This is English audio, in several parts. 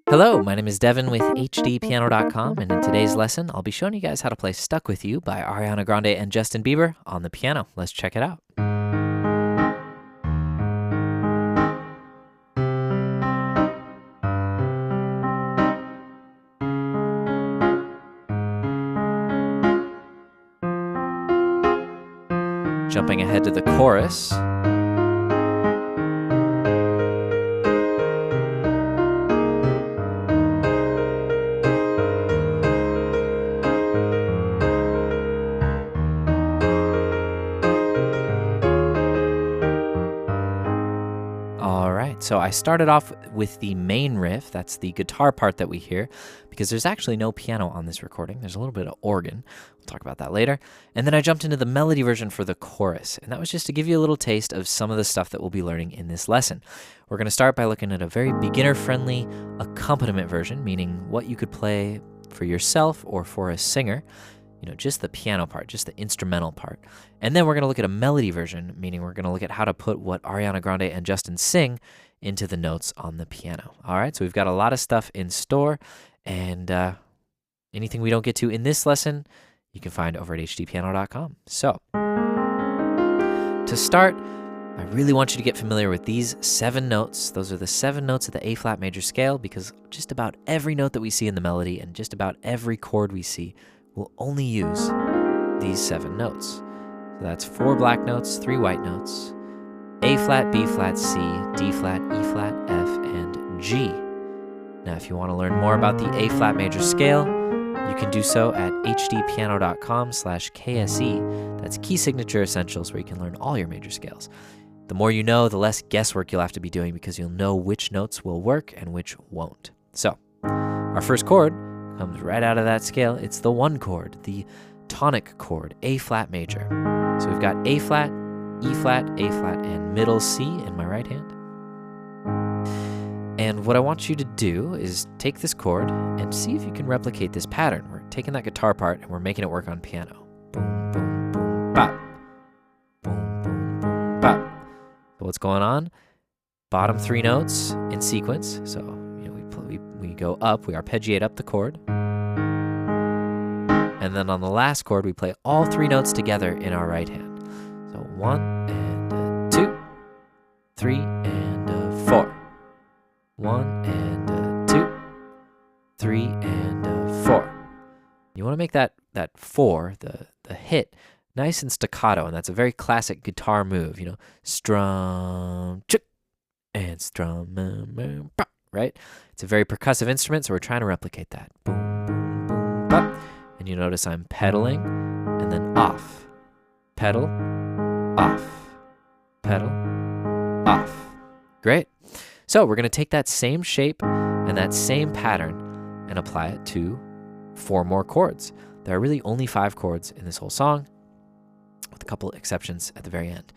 Hello, my name is Devin with HDpiano.com, and in today's lesson, I'll be showing you guys how to play Stuck With You by Ariana Grande and Justin Bieber on the piano. Let's check it out. Jumping ahead to the chorus. So I started off with the main riff, that's the guitar part that we hear, because there's actually no piano on this recording. There's a little bit of organ. We'll talk about that later. And then I jumped into the melody version for the chorus, and that was just to give you a little taste of some of the stuff that we'll be learning in this lesson. We're going to start by looking at a very beginner-friendly accompaniment version, meaning what you could play for yourself or for a singer. You know, just the piano part, just the instrumental part. And then we're going to look at a melody version, meaning we're going to look at how to put what Ariana Grande and Justin sing into the notes on the piano. All right, so we've got a lot of stuff in store, and anything we don't get to in this lesson, you can find over at hdpiano.com. So, to start, I really want you to get familiar with these 7 notes. Those are the 7 notes of the A-flat major scale, because just about every note that we see in the melody and just about every chord we see will only use these 7 notes. So that's 4 black notes, 3 white notes, A flat, B flat, C, D flat, E flat, F, and G. Now, if you want to learn more about the A flat major scale, you can do so at hdpiano.com/KSE. That's Key Signature Essentials, where you can learn all your major scales. The more you know, the less guesswork you'll have to be doing, because you'll know which notes will work and which won't. So, our first chord comes right out of that scale. It's the 1 chord, the tonic chord, A flat major. So we've got A flat, E flat, A flat, and middle C in my right hand. And what I want you to do is take this chord and see if you can replicate this pattern. We're taking that guitar part and we're making it work on piano. Boom, boom, boom, bop. Boom, boom, boom, bop. So what's going on? Bottom 3 notes in sequence. So we go up, we arpeggiate up the chord. And then on the last chord, we play all 3 notes together in our right hand. So 1 and 2, 3 and 4. 1 and 2, 3 and 4. You want to make that 4, the hit, nice and staccato, and that's a very classic guitar move. You know, strum, chick, and strum, pop, right? It's a very percussive instrument, so we're trying to replicate that. Boom, boom, boom, pop. And you notice I'm pedaling and then off, pedal, off, pedal, off. Great. So we're going to take that same shape and that same pattern and apply it to 4 more chords. There are really only 5 chords in this whole song, with a couple exceptions at the very end.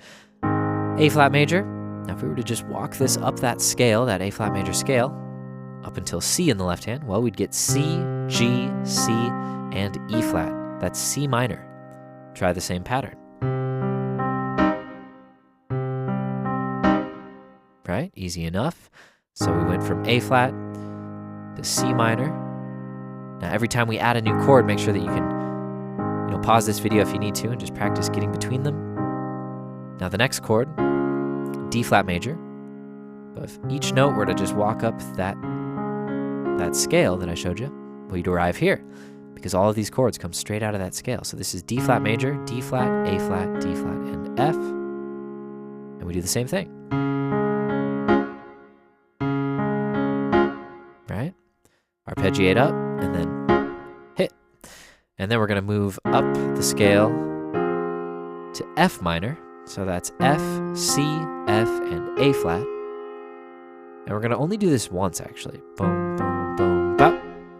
A flat major. Now if we were to just walk this up that scale, that A flat major scale, up until C in the left hand, well, we'd get C, G, C, and E flat. That's C minor. Try the same pattern. Right? Easy enough. So we went from A flat to C minor. Now every time we add a new chord, make sure that you can pause this video if you need to and just practice getting between them. Now the next chord, D flat major. But if each note were to just walk up that scale that I showed you, well, you'd arrive here, because all of these chords come straight out of that scale. So this is D flat major, D flat, A flat, D flat, and F. And we do the same thing. Right? Arpeggiate up and then hit. And then we're going to move up the scale to F minor. So that's F, C, F, and A flat. And we're going to only do this once, actually. Boom, boom, boom, bop.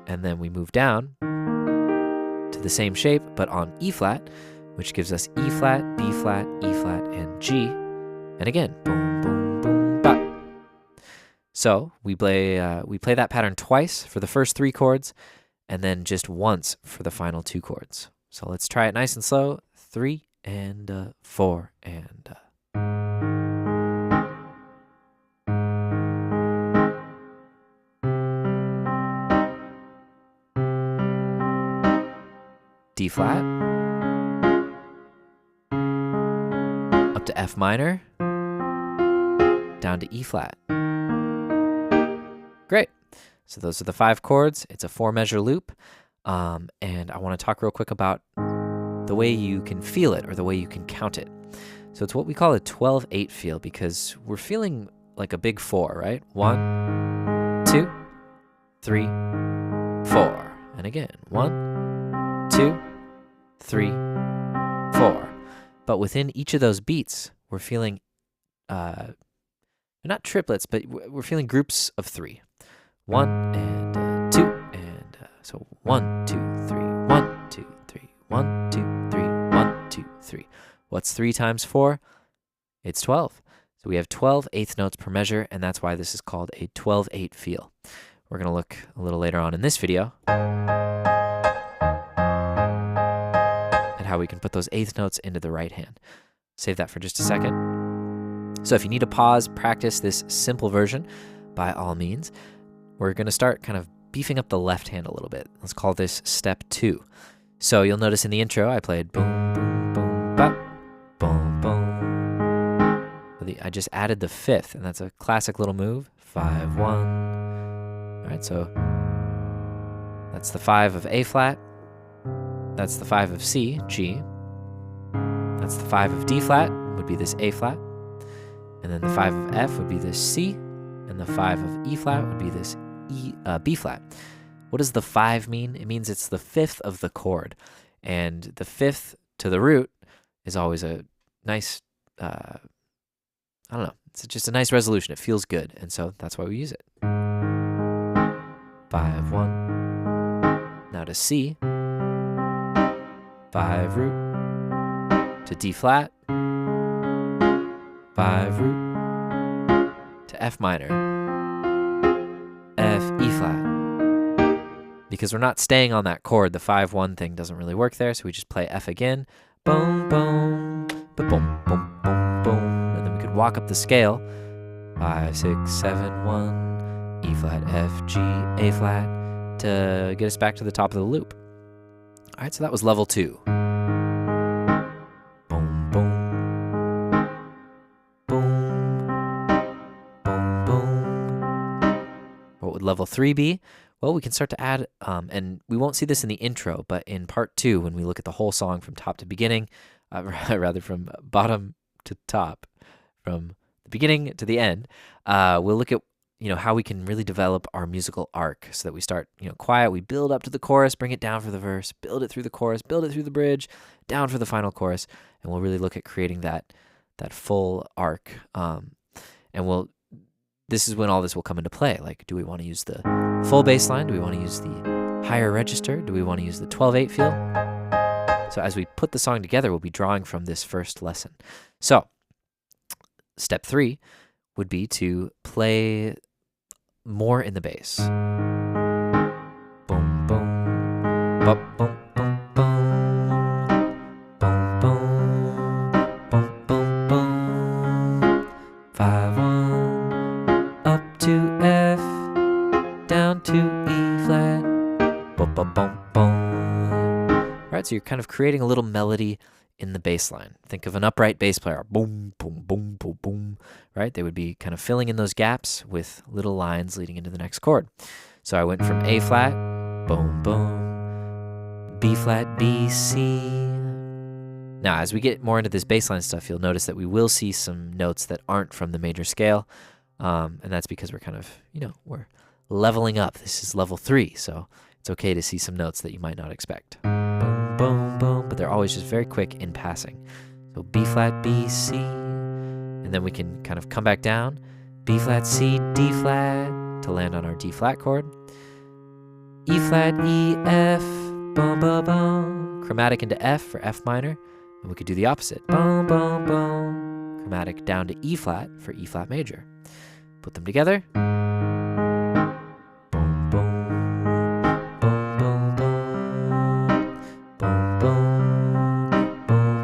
And then we move down to the same shape, but on E flat, which gives us E flat, B flat, E flat, and G. And again, boom, boom, boom, bop. So we play that pattern twice for the first 3 chords, and then just once for the final 2 chords. So let's try it nice and slow. 3 and 4 and D flat, up to F minor, down to E flat. Great. So those are the 5 chords. It's a 4-measure loop. And I want to talk real quick about the way you can feel it or the way you can count it. So it's what we call a 12/8 feel because we're feeling like a big 4, right? 1, 2, 3, 4. And again, 1, 2, 3, 4. But within each of those beats, we're feeling not triplets, but we're feeling groups of 3. 1 and 2 and so 1, 2, 3, 1, 2, 3, 1, 2, 3, 1, 2, 3. What's 3 times 4? It's 12. So we have 12 eighth notes per measure, and that's why this is called a 12/8 feel. We're going to look a little later on in this video at how we can put those eighth notes into the right hand. Save that for just a second. So if you need to pause, practice this simple version, by all means. We're going to start kind of beefing up the left hand a little bit. Let's call this step 2. So you'll notice in the intro, I played boom, boom, boom, bop, boom, boom. I just added the 5th, and that's a classic little move, 5, 1. All right, so that's the 5 of A flat. That's the 5 of C, G. That's the 5 of D flat, would be this A flat. And then the 5 of F would be this C. And the 5 of E flat would be this B flat. What does the 5 mean? It means it's the 5th of the chord. And the 5th to the root is always a nice, I don't know, it's just a nice resolution. It feels good. And so that's why we use it. 5, 1. Now to C. 5 root. To D flat. 5 root. To F minor. F, E flat. Because we're not staying on that chord, the 5-1 thing doesn't really work there, so we just play F again. Boom, boom, boom, boom, boom, boom. And then we could walk up the scale. 5, 6, 7, 1, E flat, F, G, A flat, to get us back to the top of the loop. All right, so that was level 2. Boom, boom. What would level 3 be? Well, we can start to add, and we won't see this in the intro, but in part 2, when we look at the whole song from top to beginning, rather from bottom to top, from the beginning to the end, we'll look at how we can really develop our musical arc so that we start quiet, we build up to the chorus, bring it down for the verse, build it through the chorus, build it through the bridge, down for the final chorus, and we'll really look at creating that full arc. And this is when all this will come into play. Like, do we want to use the full bass line? Do we want to use the higher register? Do we want to use the 12/8 feel? So as we put the song together, we'll be drawing from this first lesson. So step 3 would be to play more in the bass. Boom, boom, bop, boom, boom, boom, boom, boom, boom, boom, boom. 5, 1, up to F, down to E flat, boom, boom, boom, boom. All right, so you're kind of creating a little melody in the bass line. Think of an upright bass player. Boom, boom, boom, boom, boom. Right? They would be kind of filling in those gaps with little lines leading into the next chord. So I went from A flat, boom, boom, B flat, B, C. Now, as we get more into this bass line stuff, you'll notice that we will see some notes that aren't from the major scale. And that's because we're kind of, we're leveling up. This is level 3, so it's okay to see some notes that you might not expect. Boom, boom, boom, but they're always just very quick in passing. So B flat, B, C, and then we can kind of come back down, B flat, C, D flat, to land on our D flat chord, E flat, E, F, boom, boom, boom, chromatic into F for F minor, and we could do the opposite, boom, boom, boom, chromatic down to E flat for E flat major. Put them together. Boom, boom, boom, boom, boom, boom, boom,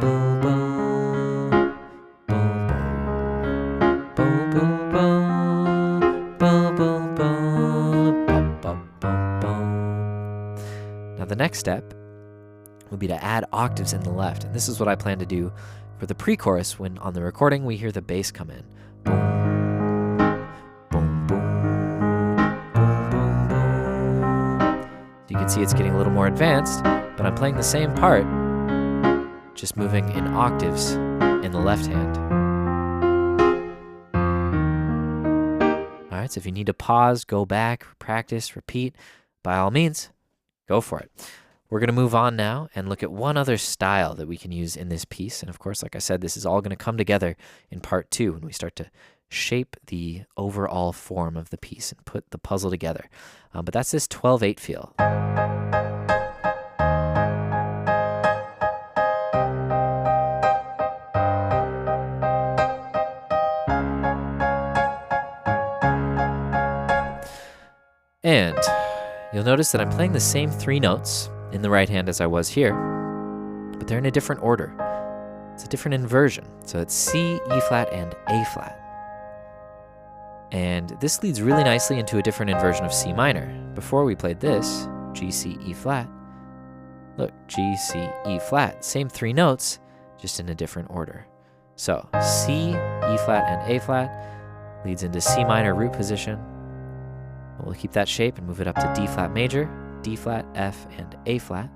boom, boom, boom, boom, boom, boom, boom, boom, boom, boom, boom. Now the next step would be to add octaves in the left. And this is what I plan to do for the pre-chorus when on the recording we hear the bass come in. Boom, boom, boom, boom, boom, boom. You can see it's getting a little more advanced, but I'm playing the same part, just moving in octaves in the left hand. All right, so if you need to pause, go back, practice, repeat, by all means, go for it. We're going to move on now and look at one other style that we can use in this piece. And of course, like I said, this is all going to come together in part 2 when we start to shape the overall form of the piece and put the puzzle together. But that's this 12/8 feel. And you'll notice that I'm playing the same 3 notes in the right hand as I was here, but they're in a different order. It's a different inversion. So it's C, E flat, and A flat. And this leads really nicely into a different inversion of C minor. Before we played this, G, C, E flat. Look, G, C, E flat. Same 3 notes, just in a different order. So C, E flat, and A flat leads into C minor root position. We'll keep that shape and move it up to D flat major, D flat, F, and A flat.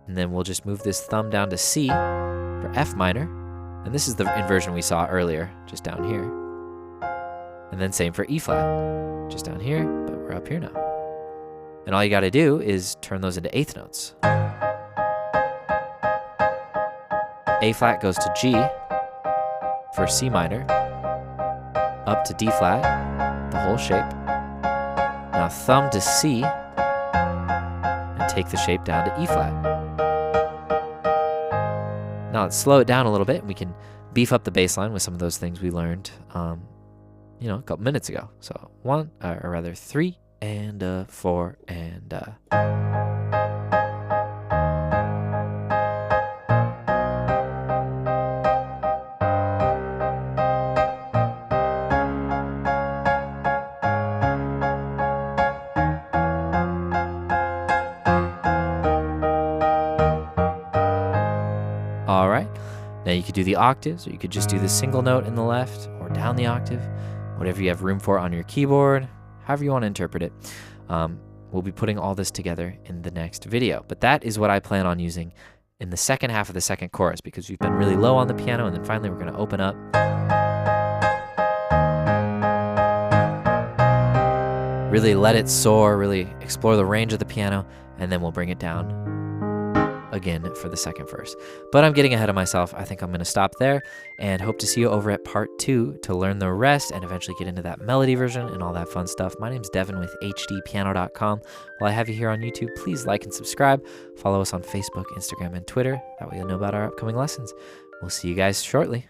And then we'll just move this thumb down to C for F minor. And this is the inversion we saw earlier, just down here. And then same for E flat, just down here, but we're up here now. And all you gotta do is turn those into 8th notes. A flat goes to G for C minor, up to D flat, the whole shape. Now thumb to C, and take the shape down to E flat. Now let's slow it down a little bit, and we can beef up the bass line with some of those things we learned, a couple minutes ago. So 3 and 4 and. All right, now you could do the octaves, or you could just do the single note in the left, or down the octave, whatever you have room for on your keyboard, however you want to interpret it. We'll be putting all this together in the next video, but that is what I plan on using in the second half of the second chorus, because we've been really low on the piano, and then finally we're going to open up. Really let it soar, really explore the range of the piano, and then we'll bring it down again for the second verse. But I'm getting ahead of myself. I think I'm going to stop there and hope to see you over at part 2 to learn the rest and eventually get into that melody version and all that fun stuff. My name's Devin with HDpiano.com. While I have you here on YouTube, please like and subscribe. Follow us on Facebook, Instagram, and Twitter. That way you'll know about our upcoming lessons. We'll see you guys shortly.